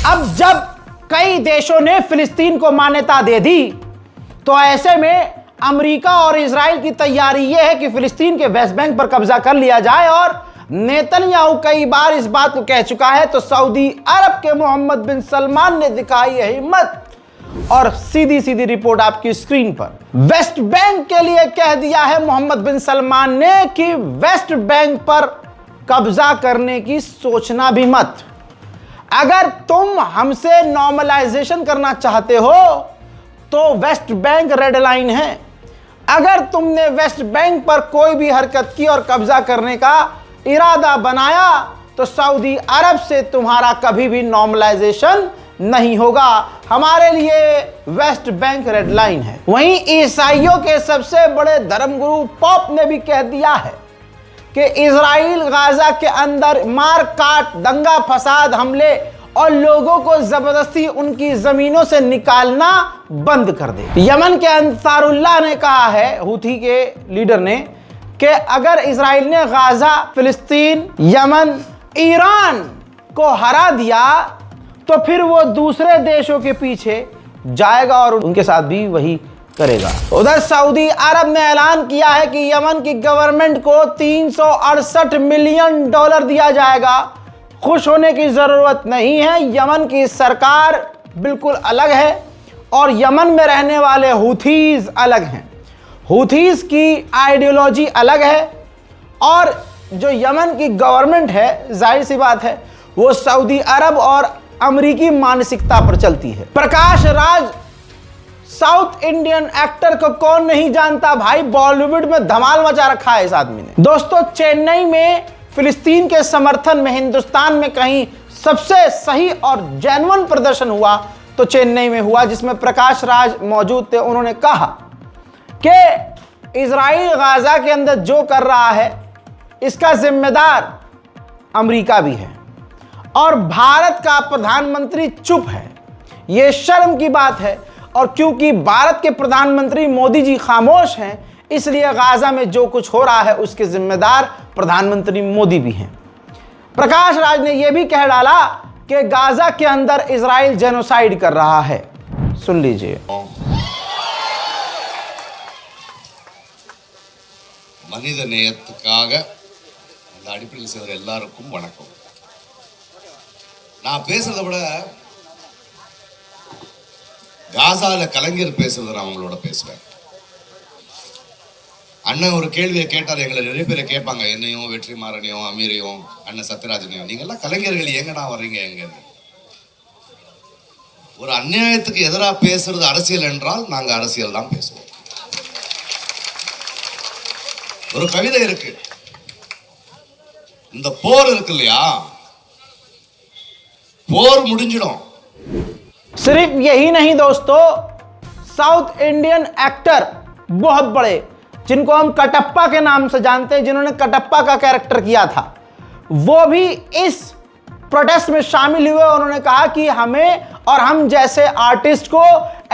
अब जब कई देशों ने फिलिस्तीन को मान्यता दे दी तो ऐसे में अमेरिका और इजराइल की तैयारी यह है कि फिलिस्तीन के वेस्ट बैंक पर कब्जा कर लिया जाए। और नेतन्याहू कई बार इस बात को कह चुका है, तो सऊदी अरब के मोहम्मद बिन सलमान ने दिखाई है हिम्मत और सीधी सीधी रिपोर्ट आपकी स्क्रीन पर। वेस्ट बैंक के लिए कह दिया है मोहम्मद बिन सलमान ने कि वेस्ट बैंक पर कब्जा करने की सोचना भी मत। अगर तुम हमसे नॉर्मलाइजेशन करना चाहते हो तो वेस्ट बैंक रेड लाइन है। अगर तुमने वेस्ट बैंक पर कोई भी हरकत की और कब्जा करने का इरादा बनाया तो सऊदी अरब से तुम्हारा कभी भी नॉर्मलाइजेशन नहीं होगा। हमारे लिए वेस्ट बैंक रेड लाइन है। वहीं ईसाइयों के सबसे बड़े धर्मगुरु पोप ने भी कह दिया है कि इजराइल गाजा के अंदर मार काट, दंगा फसाद, हमले और लोगों को जबरदस्ती उनकी जमीनों से निकालना बंद कर दे। यमन के अंसारुल्लाह ने कहा है, हूथी के लीडर ने, कि अगर इजराइल ने गाजा, फिलिस्तीन, यमन, ईरान को हरा दिया तो फिर वो दूसरे देशों के पीछे जाएगा और उनके साथ भी वही करेगा। उधर सऊदी अरब ने ऐलान किया है कि यमन की गवर्नमेंट को 368 मिलियन डॉलर दिया जाएगा। खुश होने की जरूरत नहीं है, यमन की सरकार बिल्कुल अलग है और यमन में रहने वाले हुथीज अलग हैं। हुथीज की आइडियोलॉजी अलग है और जो यमन की गवर्नमेंट है, जाहिर सी बात है, वो सऊदी अरब और अमेरिकी मानसिकता पर चलती है। Prakash Raj, south Indian actor को कौन नहीं जानता भाई, बॉलीवुड में धमाल मचा रखा है इस आदमी ने। दोस्तों, चेन्नई में फिलिस्तीन के समर्थन में हिंदुस्तान में कहीं सबसे सही और जेन्युइन प्रदर्शन हुआ तो चेन्नई में हुआ, जिसमें प्रकाश राज मौजूद थे। उन्होंने कहा कि इजराइल गाजा के अंदर जो कर रहा है इसका जिम्मेदार अमेरिका भी है और भारत का प्रधानमंत्री चुप है। यह शर्म की बात है और क्योंकि भारत के प्रधानमंत्री मोदी जी खामोश हैं, इसलिए गाजा में जो कुछ हो रहा है उसके जिम्मेदार प्रधानमंत्री मोदी भी हैं। प्रकाश राज ने यह भी कह डाला कि गाजा के अंदर इजराइल जेनोसाइड कर रहा है। सुन लीजिए। மனித நேயத்துக்காக அந்த அடிப்படையில் செய்கிற எல்லாருக்கும் வணக்கம். நான் பேசுறதை விட காசால கலைஞர் பேசுறத நான் அவங்களோட பேசுவேன். அண்ணன் ஒரு கேள்வியை கேட்டார், எங்களை நிறைய பேரை கேட்பாங்க, என்னையும் வெற்றிமாறனையும் அமீரையும் அண்ணன் சத்யராஜனையும், நீங்க எல்லாம் கலைஞர்கள் எங்கடா வர்றீங்க எங்கன்னு. ஒரு அநியாயத்துக்கு எதிராக பேசுறது அரசியல் என்றால் நாங்க அரசியல் தான் பேசுவோம். ஒரு கவிதை இருக்கு, இந்த போர் இருக்கு இல்லையா, போर முடிஞ்சிடும்। सिर्फ यही नहीं दोस्तों, साउथ इंडियन एक्टर बहुत बड़े जिनको हम कटप्पा के नाम से जानते हैं, जिन्होंने कटप्पा का कैरेक्टर किया था, वो भी इस प्रोटेस्ट में शामिल हुए। उन्होंने कहा कि हमें और हम जैसे आर्टिस्ट को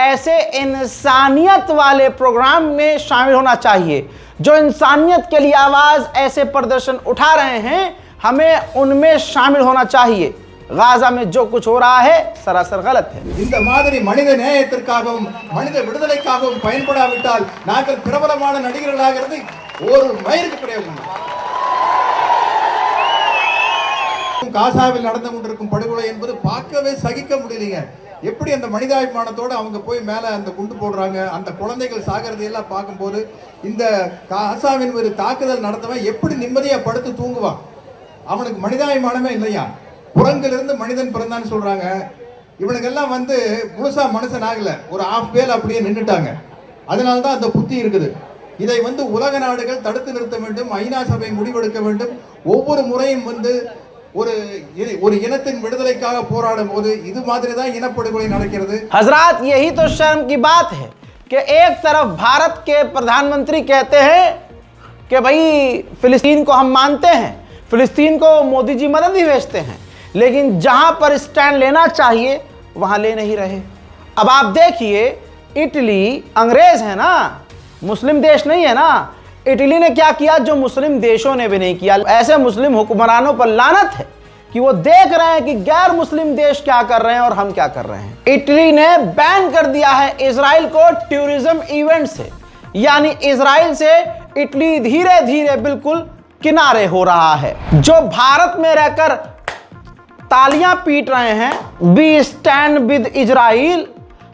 ऐसे इंसानियत वाले प्रोग्राम में शामिल होना चाहिए। जो इंसानियत के लिए आवाज ऐसे प्रदर्शन उठा रहे हैं, हमें उनमें शामिल होना चाहिए। गाजा में जो कुछ हो रहा है सरासर गलत है। இந்த மாதிரி மனித நேயத்திற்காகவும் மனித விடுதலைக்காகவும் பயன்படாவிட்டால் நாங்கள் பிரபலமான நடிகர்களாகிறது ஒரு மயிருக்கு பிரயோஜனம். காசாவில் நடந்து கொண்டிருக்கும் படுகொலை என்பது பார்க்கவே சகிக்க முடியலைங்க. எப்படி அந்த மனிதாபிமானத்தோட அவங்க போய் மேல அந்த குண்டு போடுறாங்க, அந்த குழந்தைகள் சாகிறது எல்லாம் பார்க்கும்போது இந்த காசாவின் மீது தாக்குதல் நடந்தவன் எப்படி நிம்மதியா படுத்து தூங்குவான்? அவனுக்கு மனிதாபிமானமே இல்லையா? புறங்கிலிருந்து மனிதன் பிறந்தான்னு சொல்றாங்க. இவனுக்கெல்லாம் முழுசா மனுஷன் ஆகல, ஒரு ஆஃப் வேல் அப்படியே நின்றுட்டாங்க. அதனால தான் அந்த புத்தி இருக்குது. இதை உலக நாடுகள் தடுத்து நிறுத்த வேண்டும், ஐநா சபை முடிவெடுக்க வேண்டும். ஒவ்வொரு முறையும் ஒரு இனத்தின் விடுதலைக்காக போராடும் போது இது மாதிரி தான் இனப்படுகொலை நடக்கிறது। हजरात, यही तो शर्म की बात है कि एक तरफ भारत के प्रधानमंत्री कहते हैं कि भाई फिलिस्तीन को हम मानते हैं, फिलिस्तीन को मोदी जी मदद भी भेजते हैं, लेकिन जहां पर स्टैंड लेना चाहिए वहां ले नहीं रहे। अब आप देखिए, इटली अंग्रेज है ना, मुस्लिम देश नहीं है ना। इटली ने क्या किया जो मुस्लिम देशों ने भी नहीं किया। ऐसे मुस्लिम हुक्मरानों पर लानत है कि वो देख रहे हैं कि गैर मुस्लिम देश क्या कर रहे हैं और हम क्या कर रहे हैं। इटली ने बैन कर दिया है इजराइल को टूरिज्म इवेंट से, यानी इजराइल से इटली धीरे धीरे बिल्कुल किनारे हो रहा है। जो भारत में रहकर तालियां पीट रहे हैं, वी स्टैंड विद इजराइल,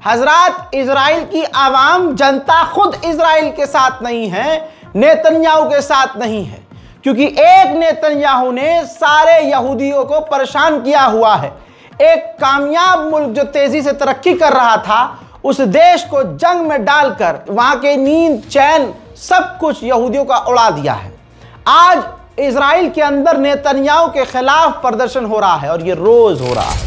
हजरात इजराइल की आवाम जनता खुद इजराइल के साथ नहीं है, नेतन्याहू के साथ नहीं है, क्योंकि एक नेतन्याहू ने सारे यहूदियों को परेशान किया हुआ है। एक कामयाब मुल्क जो तेजी से तरक्की कर रहा था, उस देश को जंग में डालकर वहां के नींद चैन सब कुछ यहूदियों का उड़ा दिया है। आज इजराइल के अंदर नेतन्याहू के खिलाफ प्रदर्शन हो रहा है और ये रोज हो रहा है।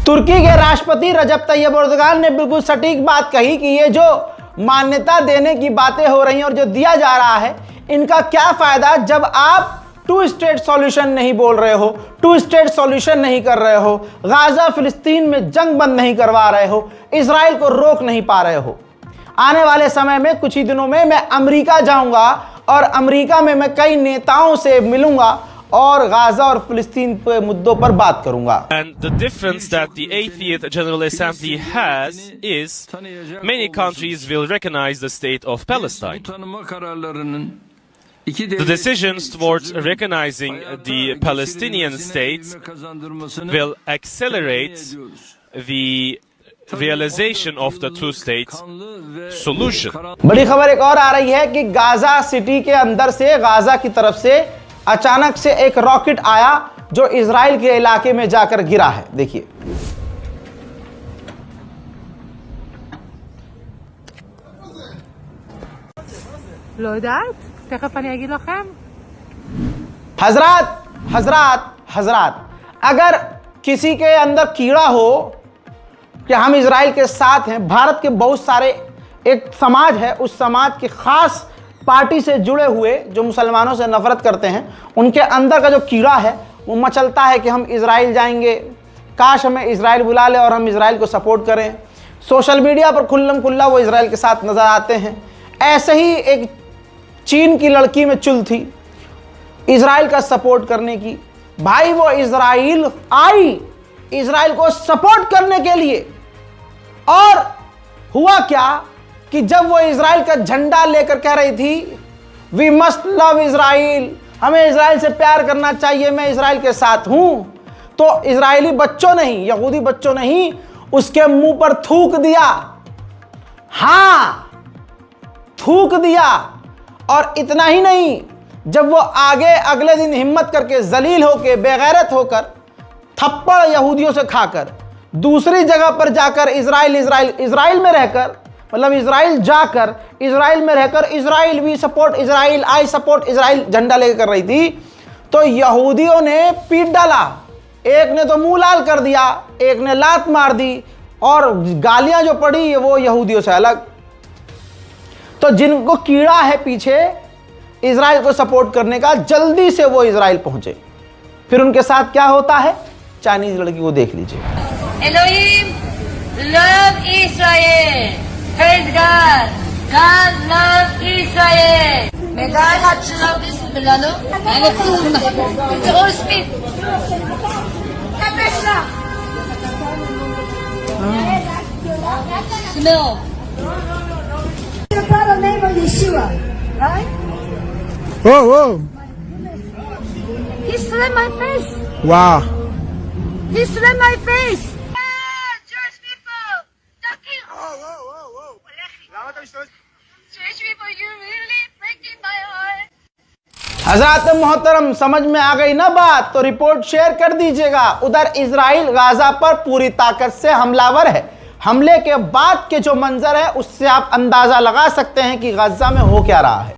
तुर्की के राष्ट्रपति रजब तैयब एर्दोगान ने बिल्कुल सटीक बात कही कि ये जो मान्यता देने की बातें हो रही हैं और जो दिया जा रहा है, इनका क्या फायदा जब आप टू स्टेट सॉल्यूशन नहीं बोल रहे हो, टू स्टेट सॉल्यूशन नहीं कर रहे हो, गाजा फिलिस्तीन में जंग बंद नहीं करवा रहे हो, इजराइल को रोक नहीं पा रहे हो। आने वाले समय में कुछ ही दिनों में मैं अमेरिका जाऊंगा और अमेरिका में मैं कई नेताओं से मिलूंगा और गाजा और फिलिस्तीन के मुद्दों पर बात करूंगा। And the difference that the 80th General Assembly has is many countries will recognize the state of Palestine. The decisions towards recognizing the Palestinian state will accelerate the realization of the two-state solution. बड़ी खबर एक और आ रही है कि Gaza city के अंदर से, गाजा की तरफ से अचानक से एक रॉकेट आया जो इजराइल के इलाके में जाकर गिरा है। देखिए, हजरात हजरात हजरात, अगर किसी के अंदर कीड़ा हो कि हम इजराइल के साथ हैं, भारत के बहुत सारे एक समाज है, उस समाज के खास पार्टी से जुड़े हुए जो मुसलमानों से नफरत करते हैं, उनके अंदर का जो कीड़ा है वो मचलता है कि हम इजराइल जाएंगे, काश हमें इजराइल बुला ले और हम इजराइल को सपोर्ट करें। सोशल मीडिया पर खुल्लम खुल्ला वो इजराइल के साथ नजर आते हैं। ऐसे ही एक चीन की लड़की में चुल थी इजराइल का सपोर्ट करने की। भाई वो इजराइल आई इजराइल को सपोर्ट करने के लिए, और हुआ क्या कि जब वो इजराइल का झंडा लेकर कह रही थी वी मस्ट लव इजराइल, हमें इजराइल से प्यार करना चाहिए, मैं इजराइल के साथ हूं, तो इजरायली बच्चों नहीं, यहूदी बच्चों नहीं, उसके मुंह पर थूक दिया। हां, थूक दिया। और इतना ही नहीं, जब वो आगे अगले दिन हिम्मत करके जलील होकर, बेगैरत होकर, थप्पड़ यहूदियों से खाकर दूसरी जगह पर जाकर इजराइल में रहकर, मतलब इजराइल जाकर इजराइल में रहकर Israel we support Israel, I support Israel झंडा लेकर कर रही थी, तो यहूदियों ने पीट डाला। एक ने तो मुंह लाल कर दिया, एक ने लात मार दी, और गालियां जो पड़ी वो यहूदियों से अलग। तो जिनको कीड़ा है पीछे इजराइल को सपोर्ट करने का, जल्दी से वो इजराइल पहुंचे। फिर उनके साथ क्या होता है, चाइनीज लड़की को देख लीजिए। Elohim love Israel. Praise God. God love Israel. May God have love this Milano. And it's all speed. Smell. By the name of Yeshua, right? Whoa, whoa. He slapped my face. Wow. He slapped my face. Jewish people. Jewish people, you really breaking my heart. हजरात मोहतरम, समझ में आ गई ना बात? तो report share कर दीजिएगा। उधर इजराइल गाजा पर पूरी ताकत से हमलावर है। हमले के बाद के जो मंजर है उससे आप अंदाजा लगा सकते हैं कि गाजा में हो क्या रहा है।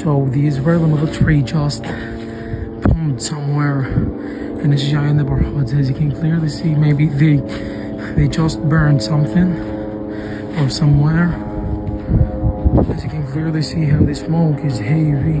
So the Israeli military just bombed somewhere in Jaya neighborhood. As you can clearly see, maybe they just burned something or somewhere. As you can clearly see how the smoke is heavy.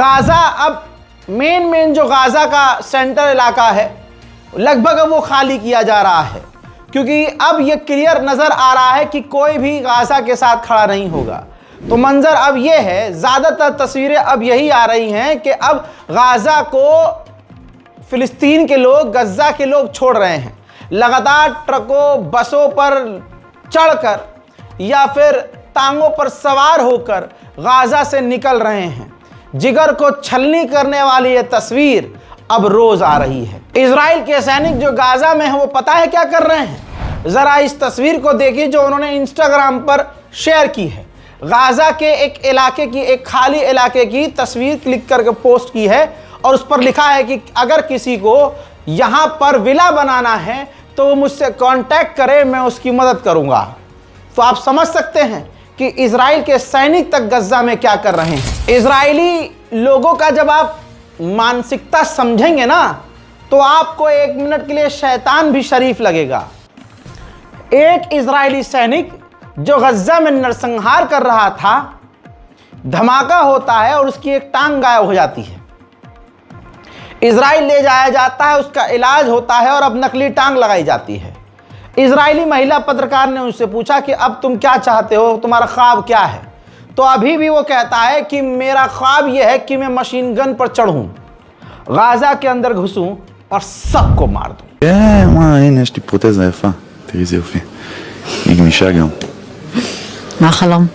Gaza अब main जो Gaza का centre इलाका है लगभग अब वो खाली किया जा रहा है, क्योंकि अब ये क्लियर नजर आ रहा है कि कोई भी गाजा के साथ खड़ा नहीं होगा। तो मंजर अब ये है, ज्यादातर तस्वीरें अब यही आ रही हैं कि अब गाजा को फिलिस्तीन के लोग, गज्जा के लोग छोड़ रहे हैं। लगातार ट्रकों, बसों पर चढ़कर या फिर टांगों पर सवार होकर गाजा से निकल रहे हैं। जिगर को छलनी करने वाली ये तस्वीर अब रोज आ रही है। इजराइल के सैनिक जो गाजा में हैं वो पता है क्या कर रहे हैं? जरा इस तस्वीर को देखिए जो उन्होंने इंस्टाग्राम पर शेयर की है। गाजा के एक इलाके की, एक खाली इलाके की तस्वीर क्लिक करके पोस्ट की है और उस पर लिखा है कि अगर किसी को यहां पर विला बनाना है तो वो मुझसे कांटेक्ट करे, मैं उसकी मदद करूंगा। तो आप समझ सकते हैं कि इजराइल के सैनिक तक गज्जा में क्या कर रहे हैं। इजरायली लोगों का जब आप मानसिकता समझेंगे ना तो आपको एक मिनट के लिए शैतान भी शरीफ लगेगा। एक इजरायली सैनिक जो गज्जा में नरसंहार कर रहा था, धमाका होता है और उसकी एक टांग गायब हो जाती है। इजराइल ले जाया जाता है, उसका इलाज होता है और अब नकली टांग लगाई जाती है। इजरायली महिला पत्रकार ने उनसे पूछा कि अब तुम क्या चाहते हो, तुम्हारा ख्वाब क्या है? तो अभी भी वो कहता है कि मेरा ख्वाब यह है कि मैं मशीन गन पर चढ़ूं, गाजा के अंदर घुसूं और सबको मार दूं। הנה יש לי פרוטזה יפה, תראי איזה יופי, היא גמישה גם. מה החלום?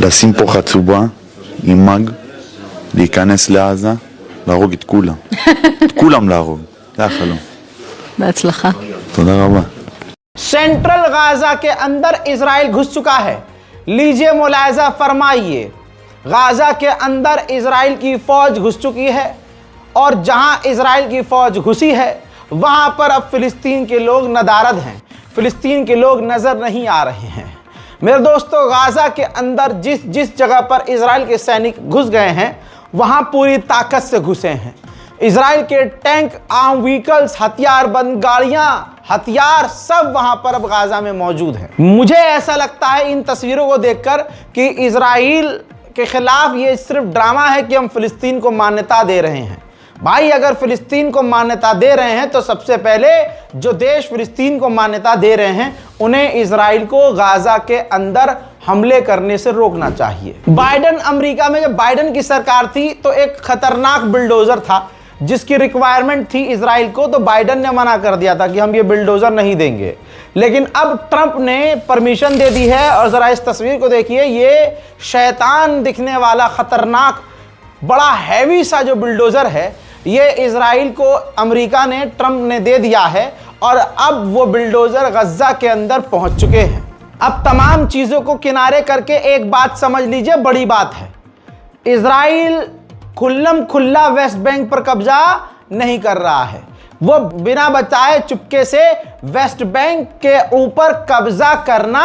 לשים פה חצובה עם מג, להיכנס לעזה, להרוג את כולם. את כולם להרוג, זה החלום. בהצלחה. תודה רבה. सेंट्रल गाजा के अंदर इजराइल घुस चुका है। लीजिए मुलायजा फरमाइए, गाजा के अंदर इजराइल की फौज घुस चुकी है और जहां इजराइल की फौज घुसी है वहां पर अब फिलिस्तीन के लोग नदारद हैं, फिलिस्तीन के लोग नजर नहीं आ रहे हैं। मेरे दोस्तों, गाजा के अंदर जिस जगह पर इजराइल के सैनिक घुस गए हैं वहां पूरी ताकत से घुसे हैं। इजराइल के टैंक, आर्म व्हीकल्स, हथियारबंद गाड़ियां, हथियार सब वहां पर अब गाजा में मौजूद हैं। मुझे ऐसा लगता है इन तस्वीरों को देखकर कि इजराइल के खिलाफ ये सिर्फ ड्रामा है कि हम फिलिस्तीन को मान्यता दे रहे हैं। भाई, अगर फिलिस्तीन को मान्यता दे रहे हैं तो सबसे पहले जो देश फिलिस्तीन को मान्यता दे रहे हैं उन्हें इजराइल को गाजा के अंदर हमले करने से रोकना चाहिए। बाइडन, अमेरिका में जब बाइडन की सरकार थी तो एक खतरनाक बुलडोजर था जिसकी रिक्वायरमेंट थी इजराइल को, तो बाइडन ने मना कर दिया था कि हम ये बुलडोजर नहीं देंगे। लेकिन अब ट्रंप ने परमिशन दे दी है और जरा इस तस्वीर को देखिए, ये शैतान दिखने वाला खतरनाक बड़ा हैवी सा जो बुलडोजर है ये इजराइल को अमेरिका ने, ट्रंप ने दे दिया है और अब वो बुलडोजर गज्जा के अंदर पहुंच चुके हैं। अब तमाम चीजों को किनारे करके एक बात समझ लीजिए, बड़ी बात है, इजराइल खुल्लम खुल्ला वेस्ट बैंक पर कब्जा नहीं कर रहा है। वो बिना बताए चुपके से वेस्ट बैंक के ऊपर कब्जा करना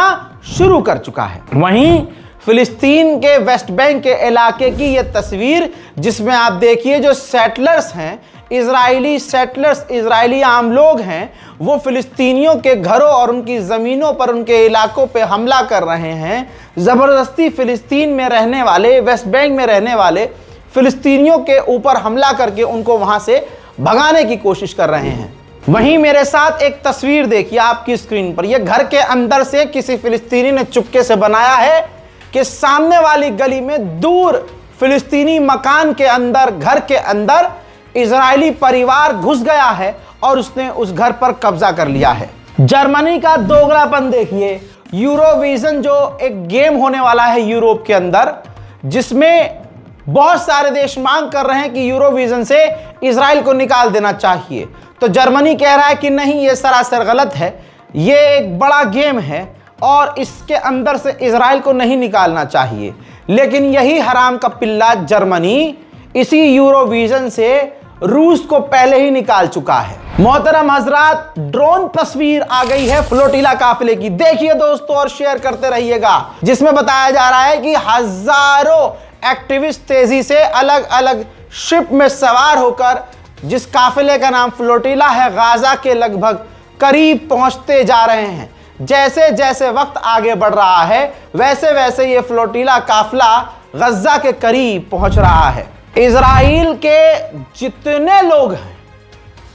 शुरू कर चुका है। वहीं फिलिस्तीन के वेस्ट बैंक के इलाके की ये तस्वीर जिसमें आप देखिए जो सेटलर्स हैं, इजरायली सेटलर्स, इजरायली आम लोग हैं, वो फिलिस्तीनियों के घरों और उनकी ज़मीनों पर, उनके इलाकों पे हमला कर रहे हैं। ज़बरदस्ती फिलिस्तीन में रहने वाले, वेस्ट बैंक में रहने वाले फिलिस्तीनियों के ऊपर हमला करके उनको वहाँ से भगाने की कोशिश कर रहे हैं। वहीं मेरे साथ एक तस्वीर देखिए आपकी स्क्रीन पर, यह घर के अंदर से किसी फिलिस्तीनी ने चुपके से बनाया है कि सामने वाली गली में दूर फिलिस्तीनी मकान के अंदर, घर के अंदर इजरायली परिवार घुस गया है और उसने उस घर पर कब्जा कर लिया है। जर्मनी का दोगलापन देखिए। यूरोविजन जो एक गेम होने वाला है यूरोप के अंदर, जिसमें बहुत सारे देश मांग कर रहे हैं कि यूरोविजन से इजराइल को निकाल देना चाहिए, तो जर्मनी कह रहा है कि नहीं, ये सरासर गलत है, ये एक बड़ा गेम है और इसके अंदर से इजराइल को नहीं निकालना चाहिए। लेकिन यही हराम का पिल्ला जर्मनी इसी यूरोविजन से रूस को पहले ही निकाल चुका है। मोहतरम हजरात, ड्रोन तस्वीर आ गई है फ्लोटिला काफिले की, देखिए दोस्तों और शेयर करते रहिएगा, जिसमें बताया जा रहा है कि हजारों एक्टिविस्ट तेजी से अलग अलग शिप में सवार होकर, जिस काफिले का नाम फ्लोटिला है, गाजा के लगभग करीब पहुंचते जा रहे हैं। जैसे जैसे वक्त आगे बढ़ रहा है वैसे वैसे ये फ्लोटिला काफिला गजा के करीब पहुंच रहा है। इजराइल के जितने लोग हैं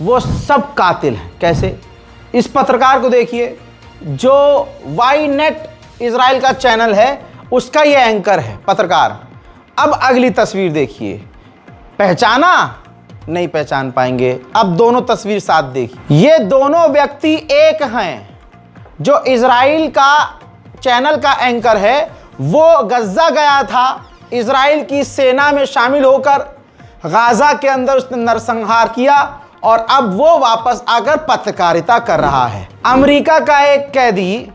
वो सब कातिल हैं। कैसे? इस पत्रकार को देखिए, जो वाई नेट इजराइल का चैनल है उसका ये एंकर है पत्रकार। अब अगली तस्वीर देखिए, पहचाना? नहीं पहचान पाएंगे। अब दोनों तस्वीर साथ देखिए, ये दोनों व्यक्ति एक हैं। जो इजराइल का चैनल का एंकर है वो गजा गया था, इजराइल की सेना में शामिल होकर गाजा के अंदर उसने नरसंहार किया और अब वो वापस आकर पत्रकारिता कर रहा है। अमेरिका का एक कैदी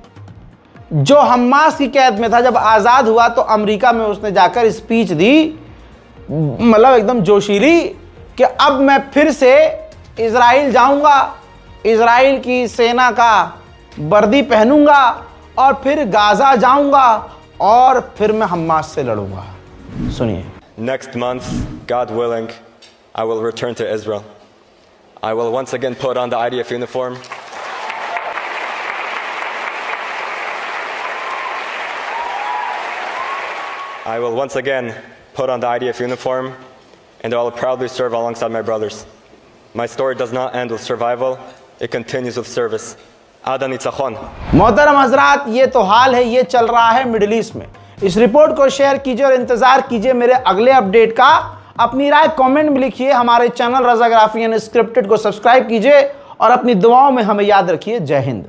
जो हमास की कैद में था, जब आज़ाद हुआ तो अमेरिका में उसने जाकर स्पीच दी, मतलब एकदम जोशीली, कि अब मैं फिर से इजराइल जाऊंगा, इजराइल की सेना का वर्दी पहनूंगा और फिर गाजा जाऊंगा और फिर मैं हमास से लड़ूंगा। सुनिए। Next month, God willing, I will return to Israel. I will once again put on the IDF uniform. I will once again put on the IDF uniform, and I will proudly serve alongside my brothers. My story does not end with survival, it continues with service. आदा नित्साखन। मोहतरम हजरात, ये तो हाल है, ये चल रहा है मिडिल ईस्ट में। इस रिपोर्ट को शेयर कीजिए और इंतजार कीजिए मेरे अगले अपडेट का। अपनी राय कमेंट में लिखिए। हमारे चैनल रज़ाग्राफी अनस्क्रिप्टेड को सब्सक्राइब कीजिए और अपनी दुआओं में हमें याद रखिए। जय हिंद।